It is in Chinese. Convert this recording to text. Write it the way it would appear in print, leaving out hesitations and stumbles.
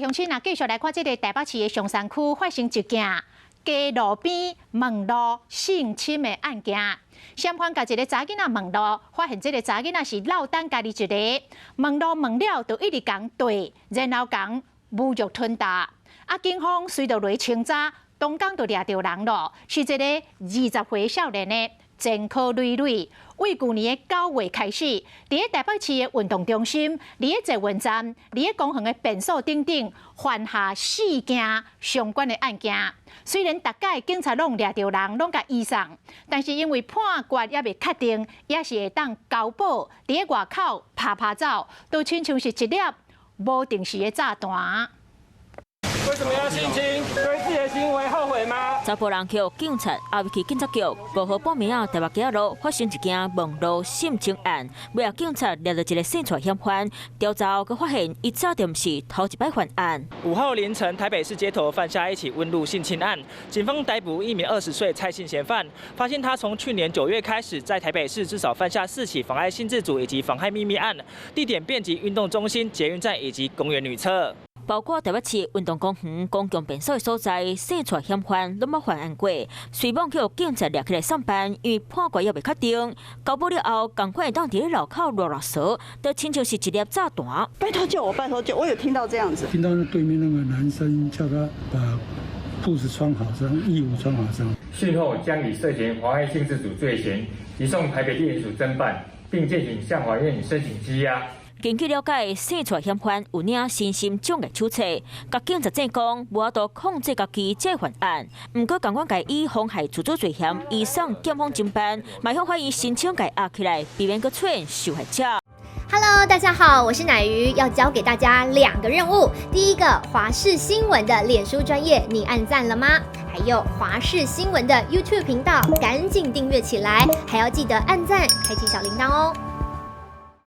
乡亲啊，继续来看这个台北市的松山区发生一件街路边问路性侵的案件。嫌犯甲一个查囡仔问路，发现这个查囡仔是落单家己一个，问路问了就一直讲对，然后讲侮辱吞达。啊，警方随着来清查，当天就抓到人咯，是一个20岁少年的前科累累。为去年的9月开始，伫台北市的运动中心、伫捷运站、伫公园的便所等等，犯下4件相关的案件。虽然大概警察拢抓到人，拢甲移送，但是因为判决也未确定，也是会当交保伫外口拍走，都亲像是一粒无定时的炸弹。为什么要性侵？对自己的行为后悔吗？查甫人去警察后去警察局5号半暝台北街路发生一件网络性侵案，尾仔警察抓到一个姓蔡嫌犯，调查后，佮发现伊早就毋是头一摆犯案。5号凌晨，台北市街头犯下一起温路性侵案，警方逮捕一名20岁蔡姓嫌犯，发现他从去年9月开始，在台北市至少犯下4起妨碍性自主以及妨害秘密案，地点遍及运动中心、捷运站以及公园女厕。包括台北市运动公园、公共便所的所在，姓蔡嫌犯拢冇犯案过，随网去警察抓起来上班，因为判决也未确定。交保了后，赶快当伫路口啰啰嗦，都亲像是一粒炸弹。拜托救我，拜托救我！我有听到这样子，听到对面那个男生叫他把裤子穿好上，衣服穿好上。讯后将以涉嫌妨碍性自主罪嫌移送台北地检署侦办，并进行向法院申请羁押。根据了解，姓蔡嫌犯有领身心障碍手册，甲警察证讲无法度控制家己这犯案，毋过监管改以妨害自主罪嫌移送检方侦办，卖向怀疑申请改压起来，避免搁出现受害者。Hello， 大家好，我是乃瑜，要教给大家2个任务。第一个，华视新闻的脸书专页，你按赞了吗？还有华视新闻的 YouTube 频道，赶紧订阅起来，还要记得按赞，开启小铃铛哦。